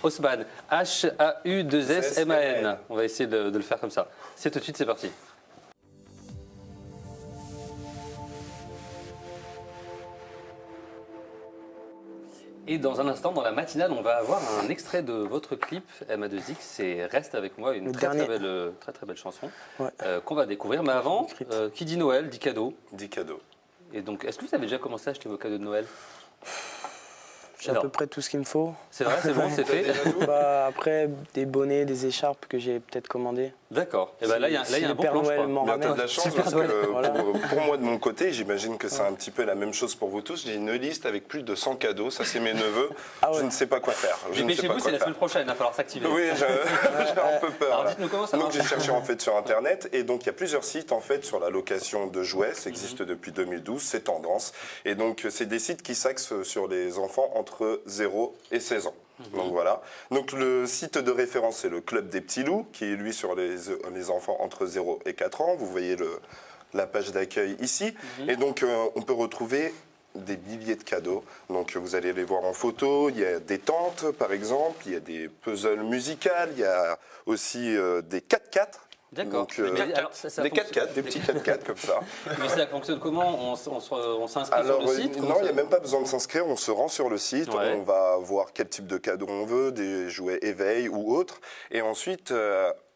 Haussmann. H-A-U-2-S-M-A-N. On va essayer de le faire comme ça. C'est tout de suite, c'est parti. Et dans un instant, dans la matinale, on va avoir un extrait de votre clip MA2X, c'est Reste avec moi, une très belle chanson qu'on va découvrir. Mais avant, qui dit Noël dit cadeau. Dit cadeau. Et donc, est-ce que vous avez déjà commencé à acheter vos cadeaux de Noël? J'ai à peu près tout ce qu'il me faut. C'est vrai, c'est bon, c'est fait. Après, des bonnets, des écharpes que j'ai peut-être commandées. D'accord. Et ben là, il y a un bon plan, je crois. Tu as de la chance parce que pour moi, de mon côté, j'imagine que c'est un petit peu la même chose pour vous tous. J'ai une liste avec plus de 100 cadeaux. Ça, c'est mes neveux. Je ne sais pas quoi faire. Mais chez vous, c'est la semaine prochaine. Il va falloir s'activer. Oui, j'ai un peu peur. Alors, dites-nous comment ça marche. Donc, j'ai cherché en fait sur Internet. Et donc, il y a plusieurs sites en fait sur la location de jouets. Ça existe depuis 2012. C'est tendance. Et donc, c'est des sites qui s'axent sur les enfants entre 0 et 16 ans. Donc voilà. Donc le site de référence, c'est le Club des Petits Loups, qui est lui sur les enfants entre 0 et 4 ans. Vous voyez la page d'accueil ici. Et donc on peut retrouver des milliers de cadeaux. Donc vous allez les voir en photo. Il y a des tentes, par exemple. Il y a des puzzles musicales. Il y a aussi des 4x4. D'accord. Des 4x4, des petits 4x4 comme ça. Mais ça fonctionne comment? On s'inscrit sur le site? Non, il n'y a même pas besoin de s'inscrire. On se rend sur le site, on va voir quel type de cadeau on veut, des jouets éveil ou autres. Et ensuite,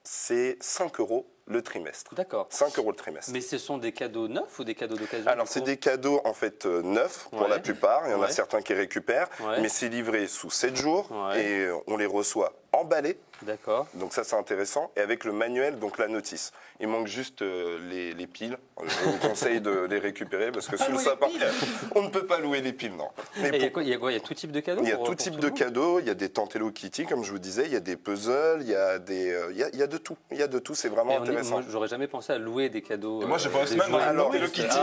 c'est 5 € le trimestre. D'accord. 5 € le trimestre. Mais ce sont des cadeaux neufs ou des cadeaux d'occasion? Alors, c'est des cadeaux en fait neufs pour la plupart. Il y en a certains qui récupèrent. Mais c'est livré sous 7 jours et on les reçoit emballés. D'accord. Donc ça, c'est intéressant. Et avec le manuel, donc la notice. Il manque juste les piles. Je vous conseille de les récupérer parce que sous le sapin, on ne peut pas louer les piles, non. Mais il y a quoi? Il y a tout type de cadeaux? Il y a tout type de cadeaux. Il y a des tentes Hello Kitty, comme je vous disais. Il y a des puzzles. Il y a de tout. Il y a de tout. C'est vraiment intéressant. Moi, j'aurais jamais pensé à louer des cadeaux. Et moi, j'ai pas même alors Hello Kitty.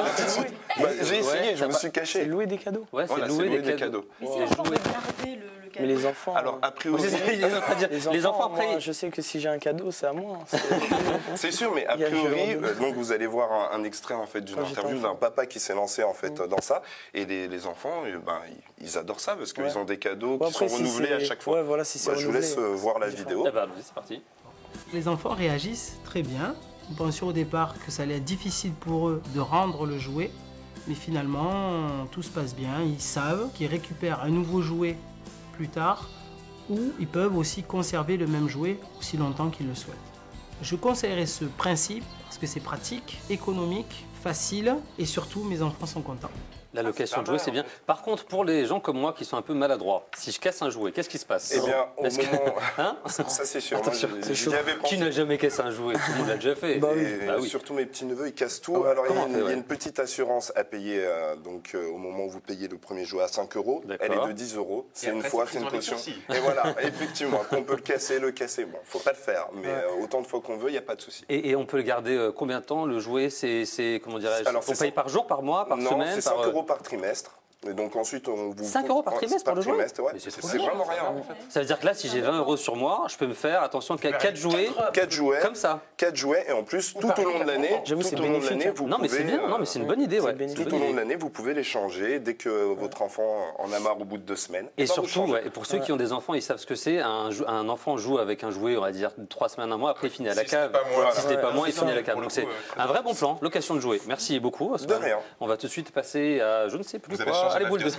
J'ai essayé, je me suis caché. C'est louer des cadeaux. Ouais, c'est louer des cadeaux. Et si l'enfant veut garder le cadeau? Mais les enfants. Alors, a priori. Les enfants, après. Je sais que si j'ai un cadeau, c'est à moi. C'est sûr, mais a priori, donc vous allez voir un extrait en fait d'une interview d'un papa qui s'est lancé en fait dans ça, et les enfants, ils adorent ça parce qu'ils ont des cadeaux qui sont renouvelés à chaque fois. Je vous laisse voir la vidéo. C'est parti. Les enfants réagissent très bien. On pensait au départ que ça allait être difficile pour eux de rendre le jouet, mais finalement tout se passe bien. Ils savent qu'ils récupèrent un nouveau jouet plus tard, ou ils peuvent aussi conserver le même jouet aussi longtemps qu'ils le souhaitent. Je conseillerais ce principe parce que c'est pratique, économique, facile et surtout mes enfants sont contents. La location de jouets, c'est bien. Par contre, pour les gens comme moi qui sont un peu maladroits, si je casse un jouet, qu'est-ce qui se passe? Eh bien, au moment... Hein? Ça, c'est sûr. Qui n'a jamais cassé un jouet? Tout le monde l'a déjà fait. Oui. Surtout mes petits-neveux, ils cassent tout. Alors, il y a une petite assurance à payer au moment où vous payez le premier jouet à 5 €. Elle est de 10 €. C'est une fois, c'est une caution. Et voilà, effectivement, qu'on peut le casser. Bon, il ne faut pas le faire, mais autant de fois qu'on veut, il n'y a pas de souci. Et on peut le garder combien de temps? Le jouet, c'est comment dirais-je? On paye par jour, par mois, par semaine? Non, c'est 5 € par trimestre. Et donc ensuite, on vous 5 € par trimestre pour le jouet? C'est vraiment rien en fait. Ça veut dire que là, si j'ai 20 € sur moi, je peux me faire, attention, 4 jouets. 4 jouets. Comme ça. 4 jouets et en plus, tout au long de l'année, vous non, mais c'est bien, non, mais c'est une bonne idée. Tout au long de l'année, vous pouvez les changer dès que votre enfant en a marre au bout de 2 semaines. Et surtout, et pour ceux qui ont des enfants, ils savent ce que c'est. Un enfant joue avec un jouet, on va dire 3 semaines, un mois, après il finit à la cave. Si c'était pas moi, il finit à la cave. Donc c'est un vrai bon plan, location de jouets. Merci beaucoup. De rien. On va tout de suite passer à je ne sais plus quoi. Allez, boule de